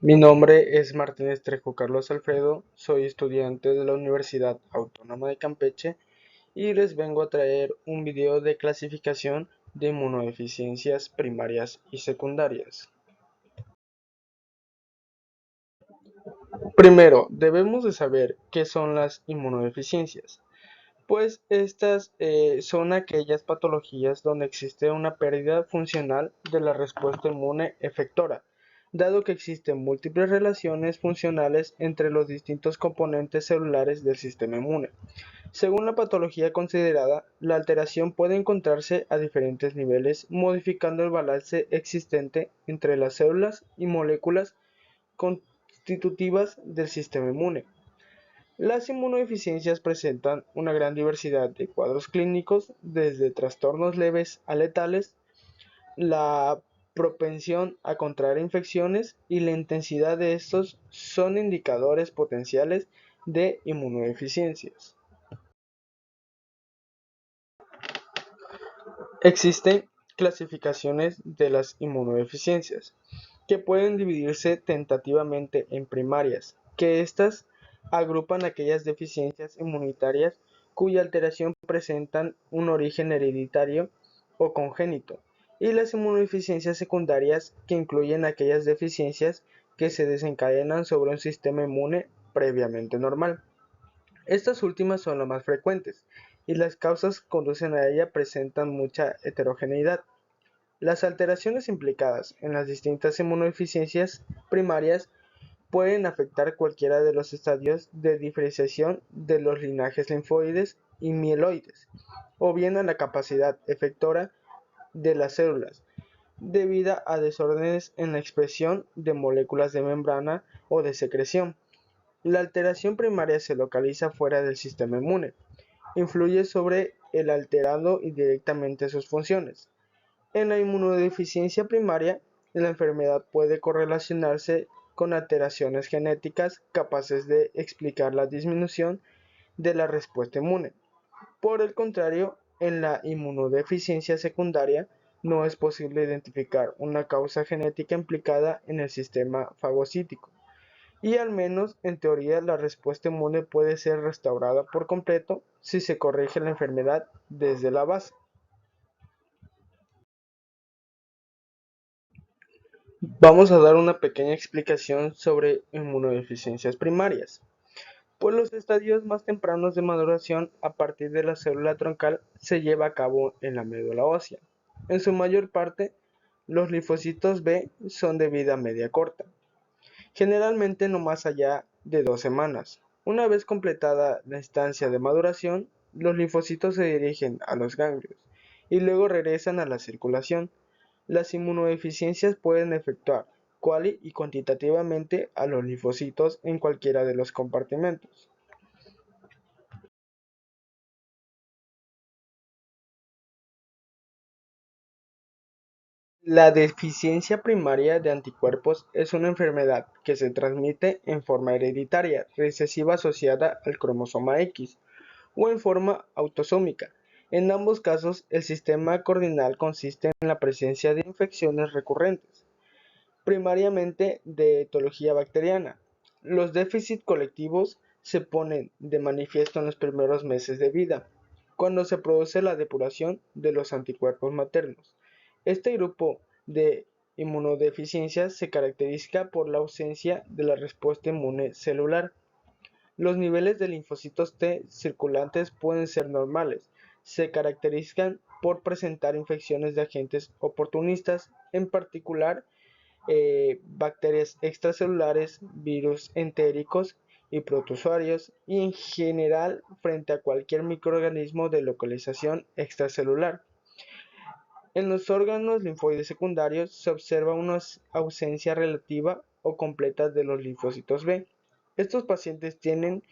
Mi nombre es Martínez Trejo Carlos Alfredo, soy estudiante de la Universidad Autónoma de Campeche y les vengo a traer un video de clasificación de inmunodeficiencias primarias y secundarias. Primero, debemos de saber qué son las inmunodeficiencias. Pues estas son aquellas patologías donde existe una pérdida funcional de la respuesta inmune efectora, dado que existen múltiples relaciones funcionales entre los distintos componentes celulares del sistema inmune. Según la patología considerada, la alteración puede encontrarse a diferentes niveles, modificando el balance existente entre las células y moléculas constitutivas del sistema inmune. Las inmunodeficiencias presentan una gran diversidad de cuadros clínicos, desde trastornos leves a letales, la propensión a contraer infecciones y la intensidad de estos son indicadores potenciales de inmunodeficiencias. Existen clasificaciones de las inmunodeficiencias, que pueden dividirse tentativamente en primarias, que estas agrupan aquellas deficiencias inmunitarias cuya alteración presentan un origen hereditario o congénito, y las inmunodeficiencias secundarias, que incluyen aquellas deficiencias que se desencadenan sobre un sistema inmune previamente normal. Estas últimas son las más frecuentes, y las causas que conducen a ella presentan mucha heterogeneidad. Las alteraciones implicadas en las distintas inmunodeficiencias primarias pueden afectar cualquiera de los estadios de diferenciación de los linajes linfoides y mieloides, o bien a la capacidad efectora de las células, debido a desórdenes en la expresión de moléculas de membrana o de secreción. La alteración primaria se localiza fuera del sistema inmune, influye sobre el alterado y directamente sus funciones. En la inmunodeficiencia primaria, la enfermedad puede correlacionarse con alteraciones genéticas capaces de explicar la disminución de la respuesta inmune. Por el contrario, en la inmunodeficiencia secundaria no es posible identificar una causa genética implicada en el sistema fagocítico, y al menos en teoría la respuesta inmune puede ser restaurada por completo si se corrige la enfermedad desde la base. Vamos a dar una pequeña explicación sobre inmunodeficiencias primarias. Pues los estadios más tempranos de maduración a partir de la célula troncal se lleva a cabo en la médula ósea. En su mayor parte, los linfocitos B son de vida media corta, generalmente no más allá de 2 semanas. Una vez completada la instancia de maduración, los linfocitos se dirigen a los ganglios y luego regresan a la circulación. Las inmunodeficiencias pueden afectar cuali y cuantitativamente a los linfocitos en cualquiera de los compartimentos. La deficiencia primaria de anticuerpos es una enfermedad que se transmite en forma hereditaria recesiva asociada al cromosoma X o en forma autosómica. En ambos casos, el sistema cardinal consiste en la presencia de infecciones recurrentes, primariamente de etología bacteriana. Los déficits colectivos se ponen de manifiesto en los primeros meses de vida, cuando se produce la depuración de los anticuerpos maternos. Este grupo de inmunodeficiencias se caracteriza por la ausencia de la respuesta inmune celular. Los niveles de linfocitos T circulantes pueden ser normales. Se caracterizan por presentar infecciones de agentes oportunistas, en particular bacterias extracelulares, virus entéricos y protozoarios, y en general frente a cualquier microorganismo de localización extracelular. En los órganos linfoides secundarios se observa una ausencia relativa o completa de los linfocitos B. Estos pacientes tienen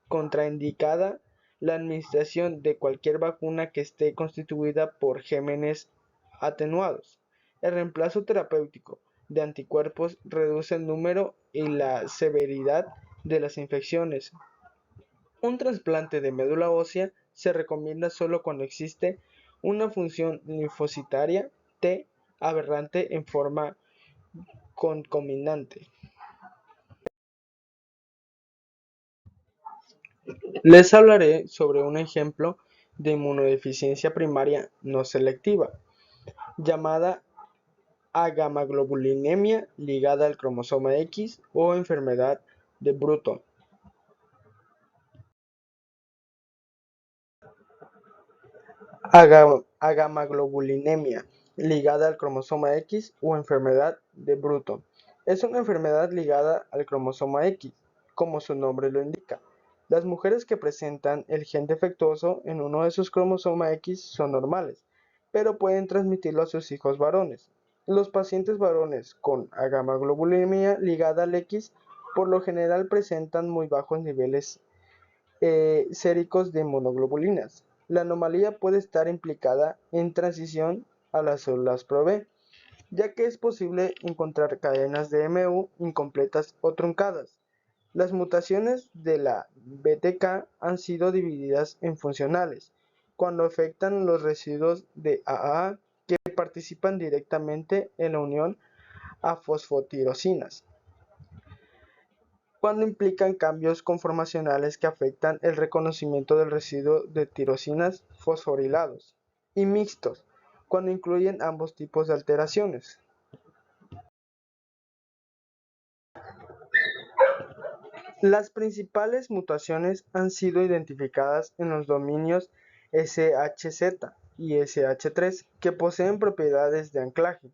contraindicada la administración de cualquier vacuna que esté constituida por gérmenes atenuados. El reemplazo terapéutico de anticuerpos reduce el número y la severidad de las infecciones. Un trasplante de médula ósea se recomienda solo cuando existe una función linfocitaria T aberrante en forma concomitante. Les hablaré sobre un ejemplo de inmunodeficiencia primaria no selectiva, llamada agamaglobulinemia ligada al cromosoma X o enfermedad de Bruton. Agamaglobulinemia ligada al cromosoma X o enfermedad de Bruton. Es una enfermedad ligada al cromosoma X, como su nombre lo indica. Las mujeres que presentan el gen defectuoso en uno de sus cromosomas X son normales, pero pueden transmitirlo a sus hijos varones. Los pacientes varones con agamaglobulinemia ligada al X por lo general presentan muy bajos niveles séricos de inmunoglobulinas. La anomalía puede estar implicada en transición a las células Pro-B, ya que es posible encontrar cadenas de MU incompletas o truncadas. Las mutaciones de la BTK han sido divididas en funcionales, cuando afectan los residuos de AAA que participan directamente en la unión a fosfotirosinas, cuando implican cambios conformacionales que afectan el reconocimiento del residuo de tirosinas fosforilados, y mixtos, cuando incluyen ambos tipos de alteraciones. Las principales mutaciones han sido identificadas en los dominios SHZ y SH3, que poseen propiedades de anclaje.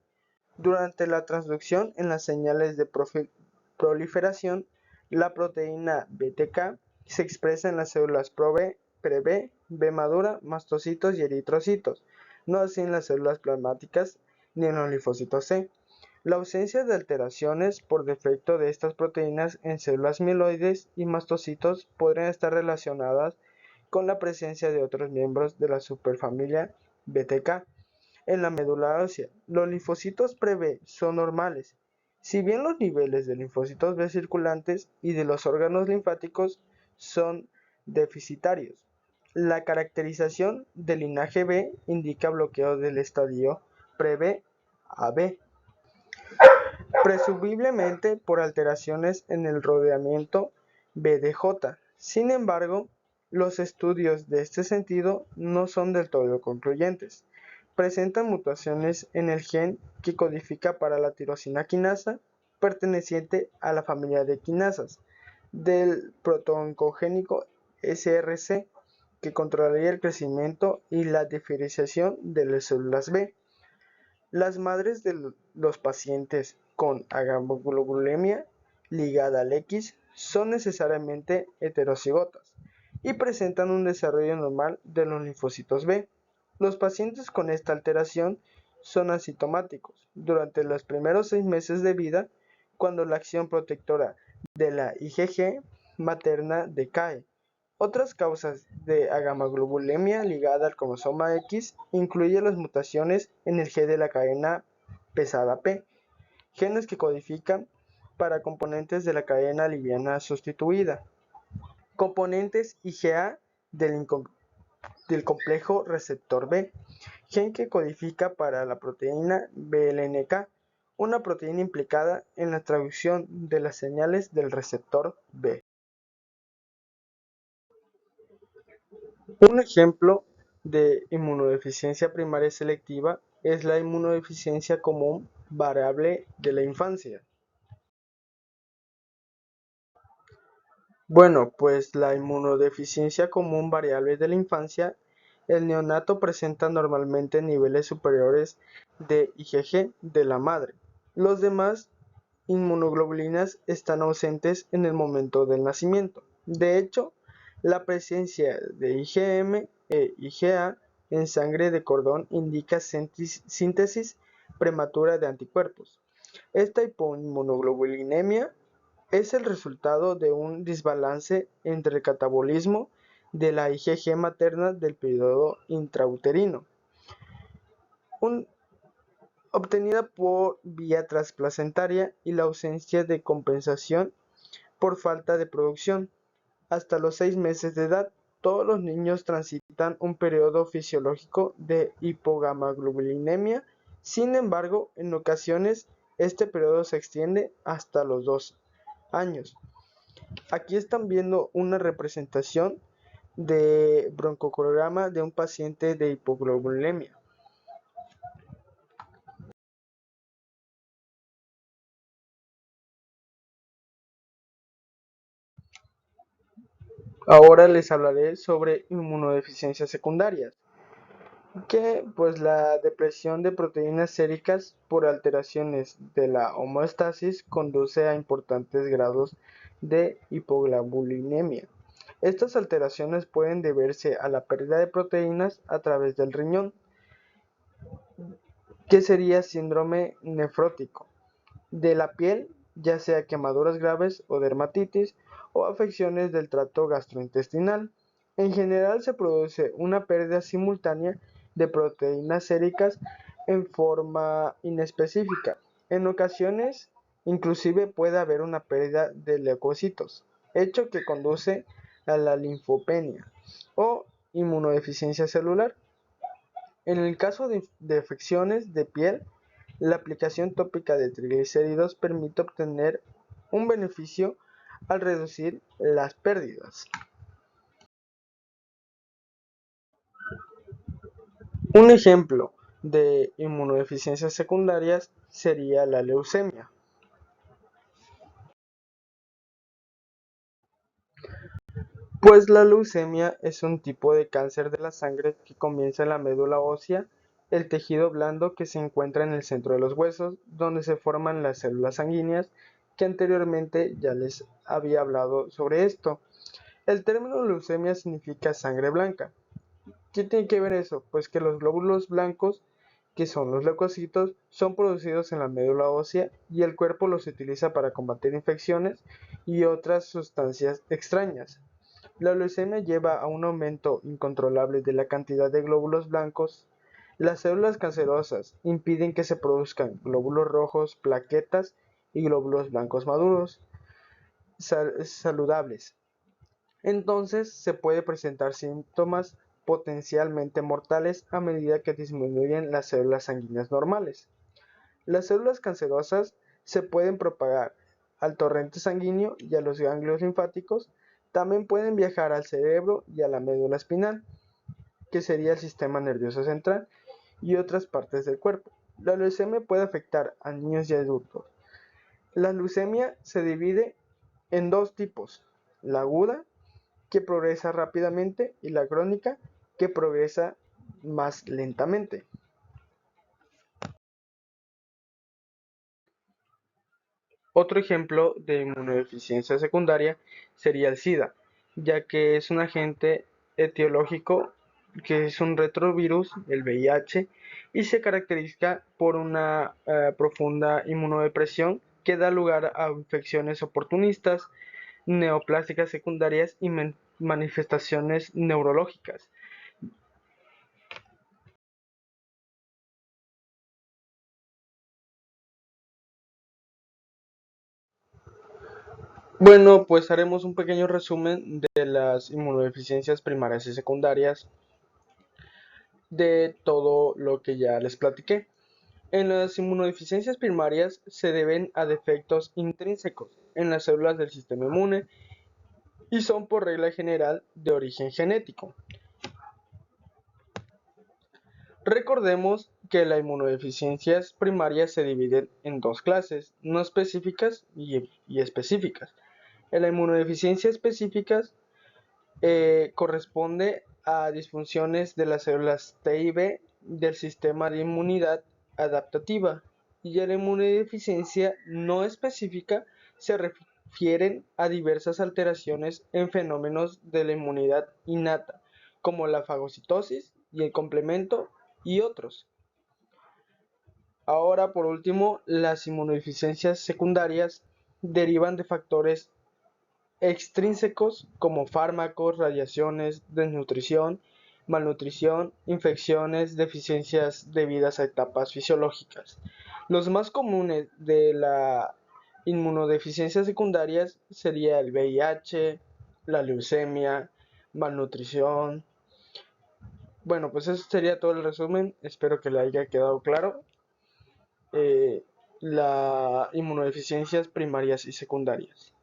Durante la transducción en las señales de proliferación, la proteína BTK se expresa en las células Pro-B, Pre-B, B madura, mastocitos y eritrocitos, no así en las células plasmáticas ni en los linfocitos C. La ausencia de alteraciones por defecto de estas proteínas en células mieloides y mastocitos podrían estar relacionadas con la presencia de otros miembros de la superfamilia BTK en la médula ósea. Los linfocitos pre-B son normales, si bien los niveles de linfocitos B circulantes y de los órganos linfáticos son deficitarios. La caracterización del linaje B indica bloqueo del estadio pre-B a B, presumiblemente por alteraciones en el rodeamiento BDJ. Sin embargo, los estudios de este sentido no son del todo concluyentes. Presentan mutaciones en el gen que codifica para la tirosina quinasa, perteneciente a la familia de quinasas, del protooncogénico SRC, que controlaría el crecimiento y la diferenciación de las células B. Las madres de los pacientes con agamoglobulinemia ligada al X son necesariamente heterocigotas y presentan un desarrollo normal de los linfocitos B. Los pacientes con esta alteración son asintomáticos durante los primeros 6 meses de vida, cuando la acción protectora de la IgG materna decae. Otras causas de agamoglobulinemia ligada al cromosoma X incluyen las mutaciones en el G de la cadena pesada P, genes que codifican para componentes de la cadena liviana sustituida, componentes IgA del complejo receptor B, gen que codifica para la proteína BLNK, una proteína implicada en la traducción de las señales del receptor B. Un ejemplo de inmunodeficiencia primaria selectiva es la inmunodeficiencia común variable de la infancia. Bueno, pues la inmunodeficiencia común variable de la infancia, el neonato presenta normalmente niveles superiores de IgG de la madre. Los demás inmunoglobulinas están ausentes en el momento del nacimiento. De hecho, la presencia de IgM e IgA en sangre de cordón indica síntesis prematura de anticuerpos. Esta hipoinmunoglobulinemia es el resultado de un desbalance entre el catabolismo de la IgG materna del periodo intrauterino, obtenida por vía transplacentaria, y la ausencia de compensación por falta de producción. Hasta los 6 meses de edad, todos los niños transitan un periodo fisiológico de hipogamaglobulinemia. Sin embargo, en ocasiones este periodo se extiende hasta los 2 años. Aquí están viendo una representación de broncograma de un paciente de hipoglobulinemia. Ahora les hablaré sobre inmunodeficiencias secundarias, que pues la depresión de proteínas séricas por alteraciones de la homeostasis conduce a importantes grados de hipoglobulinemia. Estas alteraciones pueden deberse a la pérdida de proteínas a través del riñón, que sería síndrome nefrótico, de la piel, ya sea quemaduras graves o dermatitis, o afecciones del tracto gastrointestinal. En general se produce una pérdida simultánea de proteínas séricas en forma inespecífica. En ocasiones, inclusive puede haber una pérdida de leucocitos, hecho que conduce a la linfopenia o inmunodeficiencia celular. En el caso de afecciones de piel, la aplicación tópica de triglicéridos permite obtener un beneficio al reducir las pérdidas. Un ejemplo de inmunodeficiencias secundarias sería la leucemia. Pues la leucemia es un tipo de cáncer de la sangre que comienza en la médula ósea, el tejido blando que se encuentra en el centro de los huesos, donde se forman las células sanguíneas, que anteriormente ya les había hablado sobre esto. El término leucemia significa sangre blanca. ¿Qué tiene que ver eso? Pues que los glóbulos blancos, que son los leucocitos, son producidos en la médula ósea y el cuerpo los utiliza para combatir infecciones y otras sustancias extrañas. La leucemia lleva a un aumento incontrolable de la cantidad de glóbulos blancos. Las células cancerosas impiden que se produzcan glóbulos rojos, plaquetas y glóbulos blancos maduros saludables. Entonces se puede presentar síntomas potencialmente mortales a medida que disminuyen las células sanguíneas normales. Las células cancerosas se pueden propagar al torrente sanguíneo y a los ganglios linfáticos. También pueden viajar al cerebro y a la médula espinal, que sería el sistema nervioso central, y otras partes del cuerpo. La leucemia puede afectar a niños y adultos. La leucemia se divide en dos tipos: la aguda, que progresa rápidamente, y la crónica, que progresa más lentamente. Otro ejemplo de inmunodeficiencia secundaria sería el SIDA, ya que es un agente etiológico que es un retrovirus, el VIH, y se caracteriza por una profunda inmunodepresión que da lugar a infecciones oportunistas, neoplásicas secundarias y manifestaciones neurológicas. Bueno, pues haremos un pequeño resumen de las inmunodeficiencias primarias y secundarias de todo lo que ya les platiqué. En las inmunodeficiencias primarias se deben a defectos intrínsecos en las células del sistema inmune y son por regla general de origen genético. Recordemos que las inmunodeficiencias primarias se dividen en dos clases, no específicas y específicas. En la inmunodeficiencia específicas corresponde a disfunciones de las células T y B del sistema de inmunidad adaptativa, y a la inmunodeficiencia no específica se refieren a diversas alteraciones en fenómenos de la inmunidad innata, como la fagocitosis y el complemento y otros. Ahora, por último, las inmunodeficiencias secundarias derivan de factores extrínsecos como fármacos, radiaciones, desnutrición, malnutrición, infecciones, deficiencias debidas a etapas fisiológicas. Los más comunes de la inmunodeficiencias secundarias sería el VIH, la leucemia, malnutrición. Bueno, pues eso sería todo el resumen. Espero que le haya quedado claro las inmunodeficiencias primarias y secundarias.